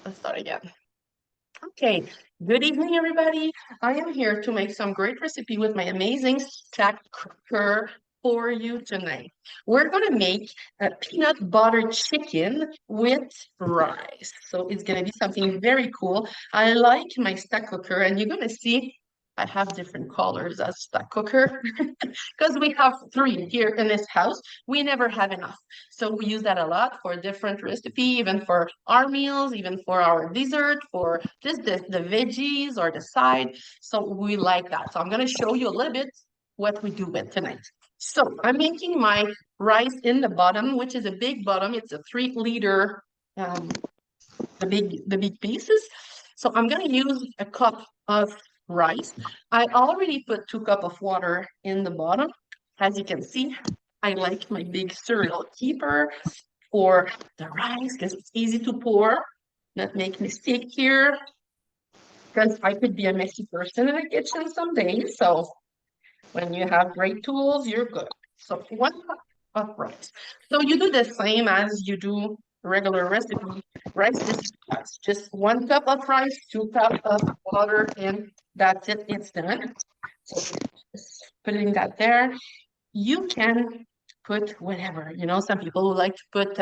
Let's start again. Okay, good evening, everybody. I am here to make some great recipe with my amazing stack cooker for you tonight. We're gonna make a peanut butter chicken with rice. So it's gonna be something very cool. I like my stack cooker, and you're gonna see I have different colors as stack cooker because we have three here in this house. We never have enough. So we use that a lot for different recipe, even for our meals, even for our dessert, for just the veggies or the side. So we like that. So I'm going to show you a little bit what we do with tonight. So I'm making my rice in the bottom, which is a big bottom. It's a 3 liter, the big pieces. So I'm going to use a cup of rice. I already put 2 cups of water in the bottom. As you can see, I like my big cereal keeper for the rice because it's easy to pour, not make mistake here. Because I could be a messy person in the kitchen someday. So when you have great tools, you're good. So 1 cup of rice. So you do the same as you do regular recipe. Rice is just 1 cup of rice, 2 cups of water, and that's it. It's done. So just putting that there. You can put whatever. Some people like to put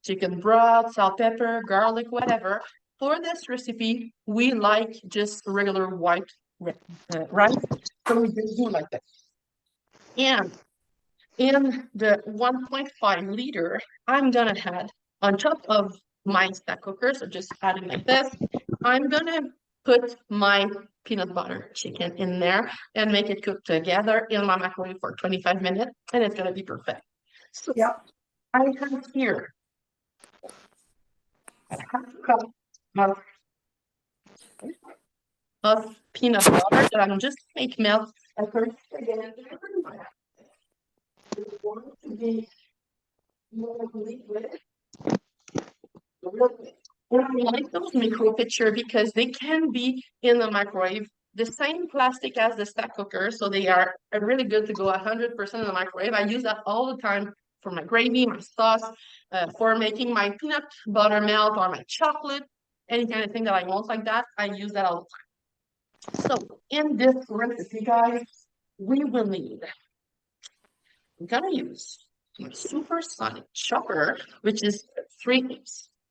chicken broth, salt, pepper, garlic, whatever. For this recipe, we like just regular white rice. So we just do like that. And in the 1.5 liter, I'm gonna add on top of my stack cooker, so just adding like this, I'm gonna put my peanut butter chicken in there and make it cook together in my microwave for 25 minutes, and it's gonna be perfect. So yeah, I have here a half cup of peanut butter that I'm just make melt. And first again, want to be more liquid. And I like those micro pitcher because they can be in the microwave. The same plastic as the stack cooker, so they are really good to go 100% in the microwave. I use that all the time for my gravy, my sauce, for making my peanut butter melt or my chocolate, any kind of thing that I want like that. I use that all the time. So in this recipe, guys, we will need, I'm gonna use my supersonic chopper, which is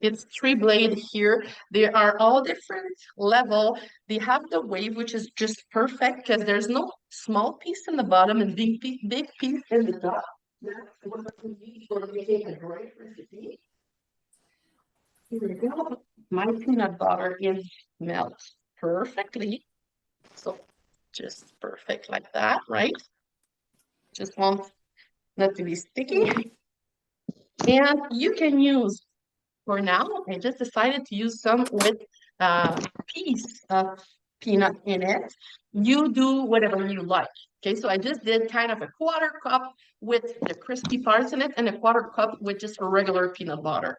it's 3 blade here. They are all different level. They have the wave, which is just perfect because there's no small piece in the bottom and big piece in the top. That's what we need for making a great recipe. Here we go. My peanut butter is melt perfectly. So just perfect like that, right? Just want not to be sticky. And you can use, for now, I just decided to use some with a piece of peanut in it. You do whatever you like. Okay, so I just did kind of a 1/4 cup with the crispy parts in it and a 1/4 cup with just a regular peanut butter.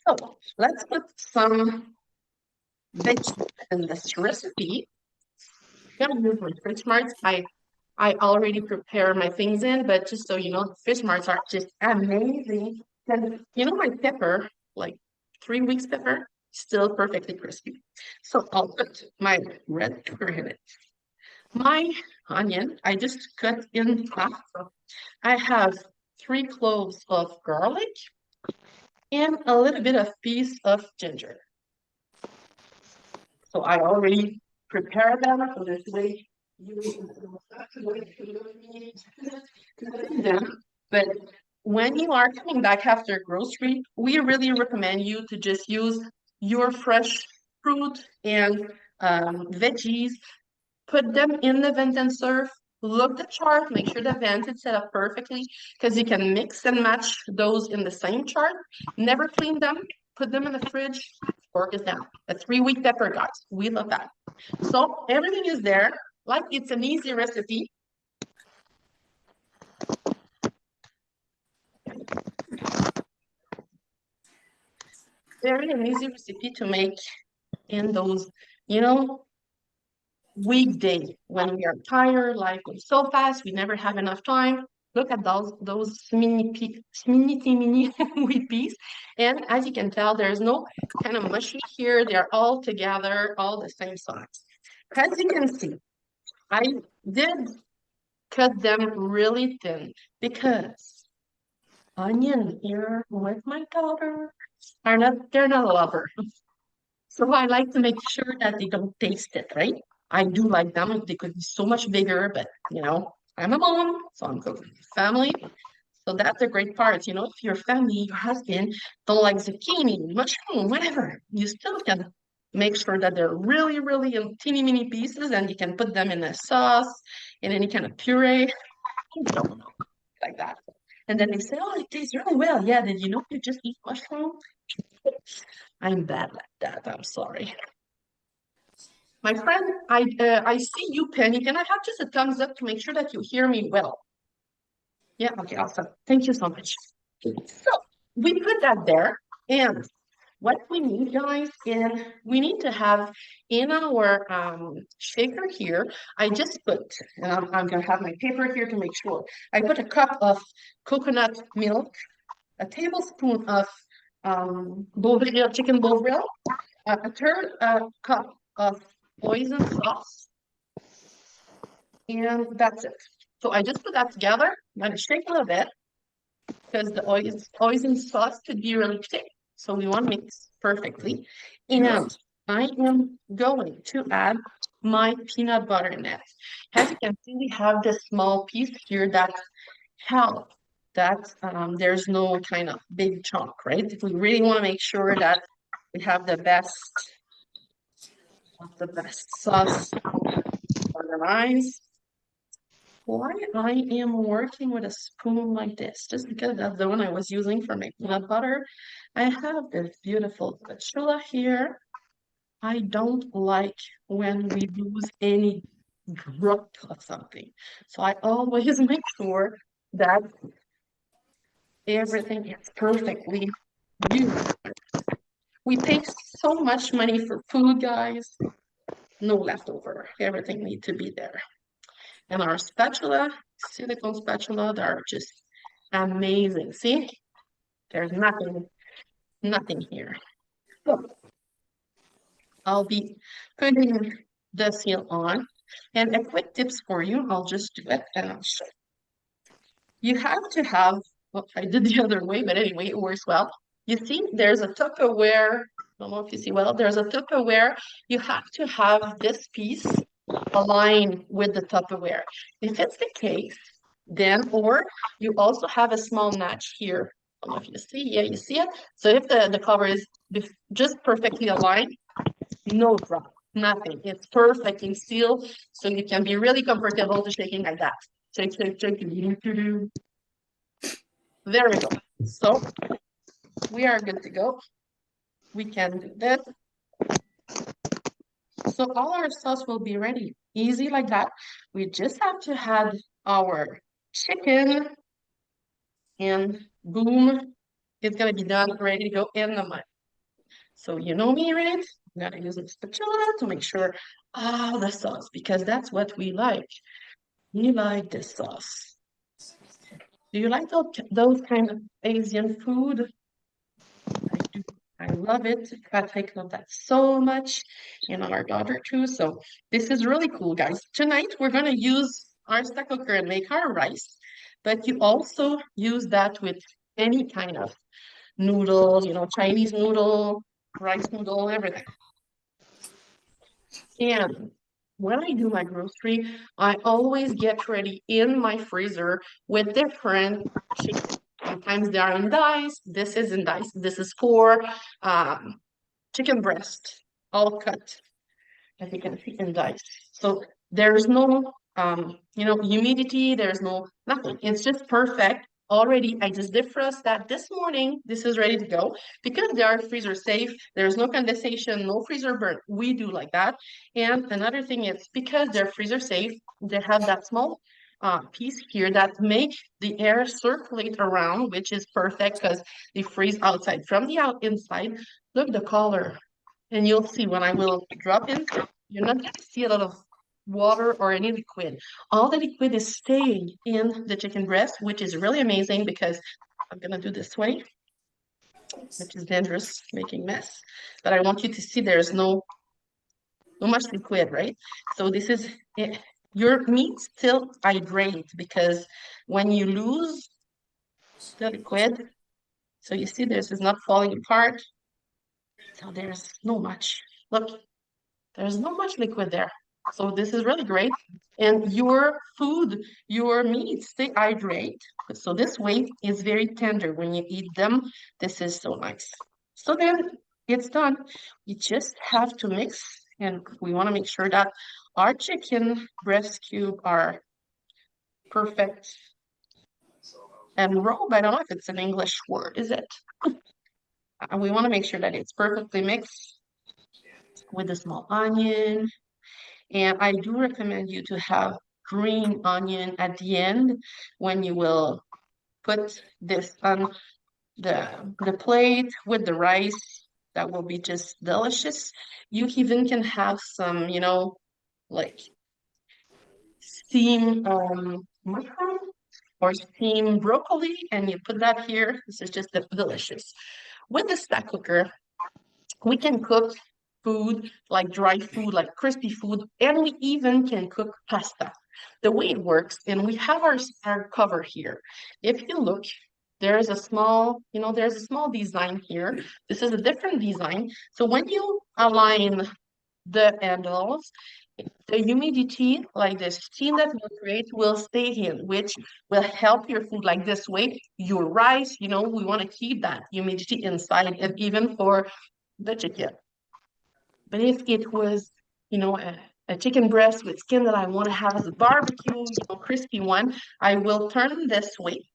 So let's put some veggies in this recipe. I'm gonna use my Fish Marts. I already prepare my things in, but just so you know, Fish Marts are just amazing. And my pepper, like 3 weeks pepper, still perfectly crispy. So I'll put my red pepper in it. My onion, I just cut in half. I have 3 cloves of garlic and a little bit of piece of ginger. So I already prepared them, so this way you them. But when you are coming back after grocery, we really recommend you to just use your fresh fruit and veggies, put them in the vent and serve. Look the chart, make sure the vent is set up perfectly because you can mix and match those in the same chart. Never clean them, put them in the fridge, work is down. A 3-week pepper, guys. We love that. So everything is there. Like it's an easy recipe. Very an easy recipe to make in those, weekday when we are tired, life goes so fast, we never have enough time. Look at those mini wheat peas. And as you can tell, there's no kind of mushy here. They're all together, all the same size. As you can see, I did cut them really thin because onion here with my daughter they're not a lover. So I like to make sure that they don't taste it, right? I do like them. They could be so much bigger, but I'm a mom, so I'm cooking for family. So that's a great part. If your family, your husband don't like zucchini, mushroom, whatever, you still can make sure that they're really, really in teeny mini pieces and you can put them in a sauce, in any kind of puree. I don't know, like that. And then they say, oh, it tastes really well. Yeah, did you know you just eat mushroom? I'm bad like that. I'm sorry. My friend, I see you, Penny. Can I have just a thumbs up to make sure that you hear me well? Yeah, okay, awesome. Thank you so much. So we put that there, and what we need, guys, is we need to have in our shaker here. I just put, and I'm gonna have my paper here to make sure. I put a cup of coconut milk, a tablespoon of Bovril, chicken Bovril, a third cup of hoisin sauce, and that's it. So I just put that together. I'm gonna shake a little bit because the hoisin sauce could be really thick. So we want to mix perfectly. And I am going to add my peanut butter in it. As you can see, we have this small piece here that help that there's no kind of big chunk, right? If we really want to make sure that we have the best sauce organized. Why I am working with a spoon like this, just because that's the one I was using for my peanut butter. I have this beautiful spatula here. I don't like when we lose any drop of something. So I always make sure that everything is perfectly used. We pay so much money for food, guys. No leftover. Everything needs to be there. And our spatula, silicone spatula, they're just amazing. See, there's nothing here. So I'll be putting the seal on. And a quick tips for you, I'll just do it and I'll show you. You have to have, well, I did the other way, but anyway, it works well. You see, there's a Tupperware. I don't know if you see well, there's a Tupperware. You have to have this piece align with the Tupperware. If it's the case, then, or you also have a small notch here. I don't know if you see, yeah, you see it. So if the cover is just perfectly aligned, no drop, nothing. It's perfectly sealed, so you can be really comfortable to shaking like that. Shake, shake, shake. There we go. So we are good to go. We can do this. So all our sauce will be ready. Easy like that. We just have to add our chicken and boom, it's gonna be done, ready to go in the mud. So you know me, right? I'm gonna use a spatula to make sure all the sauce, because that's what we like. We like this sauce. Do you like those kind of Asian food? I do. I love it. Patrick loves that so much, and our daughter too. So this is really cool, guys. Tonight we're gonna use our stack cooker and make our rice, but you also use that with any kind of noodles, Chinese noodle, rice noodle, everything. And when I do my grocery, I always get ready in my freezer with different chicken. Sometimes they are in dice. This is in dice. This is for chicken breast, all cut, as you can see in dice. So there's no, humidity. There's no nothing. It's just perfect. Already, I just defrost that this morning. This is ready to go because they are freezer safe. There's no condensation, no freezer burn. We do like that. And another thing is because they're freezer safe, they have that small piece here that make the air circulate around, which is perfect because they freeze outside from the inside. Look the color, and you'll see when I will drop in, you're not gonna see a lot of water or any liquid. All the liquid is staying in the chicken breast, which is really amazing because I'm gonna do this way, which is dangerous, making mess. But I want you to see there's no much liquid, right? So this is it. Your meat still hydrate because when you lose the liquid, so you see this is not falling apart. So there's no much. Look, there's not much liquid there. So this is really great. And your food, your meats, they hydrate. So this way is very tender when you eat them. This is so nice. So then it's done. You just have to mix, and we want to make sure that our chicken breast cube are perfect and rolled. I don't know if it's an English word, is it? We want to make sure that it's perfectly mixed with a small onion. And I do recommend you to have green onion at the end when you will put this on the plate with the rice. That will be just delicious. You even can have some, like steamed mushroom or steamed broccoli, and you put that here. This is just delicious. With the stack cooker, we can cook food like dry food, like crispy food, and we even can cook pasta. The way it works, and we have our cover here. If you look, there's a small design here. This is a different design. So when you align the handles, the humidity, like the steam that will create, will stay in, which will help your food like this way. Your rice, we want to keep that humidity inside, and even for the chicken. But if it was, a chicken breast with skin that I want to have as a barbecue, crispy one, I will turn this way.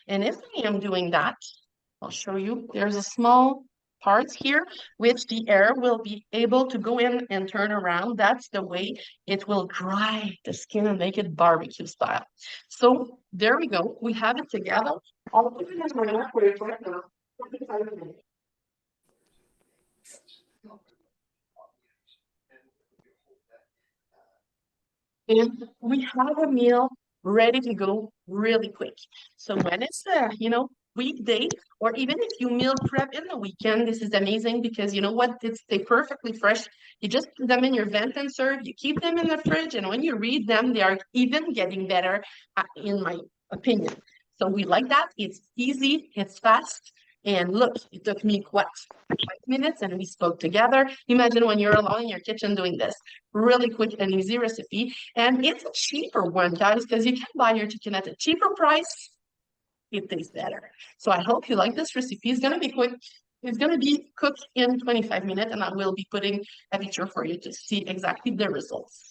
And if I am doing that, I'll show you. There's a small parts here, which the air will be able to go in and turn around. That's the way it will dry the skin and make it barbecue style. So there we go. We have it together. I'll put it in my microwave right now. And we have a meal ready to go really quick. So when it's weekday, or even if you meal prep in the weekend, this is amazing because you know what? They perfectly fresh. You just put them in your vent and serve. You keep them in the fridge, and when you read them, they are even getting better, in my opinion. So we like that. It's easy, it's fast, and look, it took me what, 5 minutes, and we spoke together. Imagine when you're alone in your kitchen doing this. Really quick and easy recipe. And it's a cheaper one, guys, because you can buy your chicken at a cheaper price. It tastes better. So I hope you like this recipe. It's going to be quick. It's going to be cooked in 25 minutes, and I will be putting a picture for you to see exactly the results.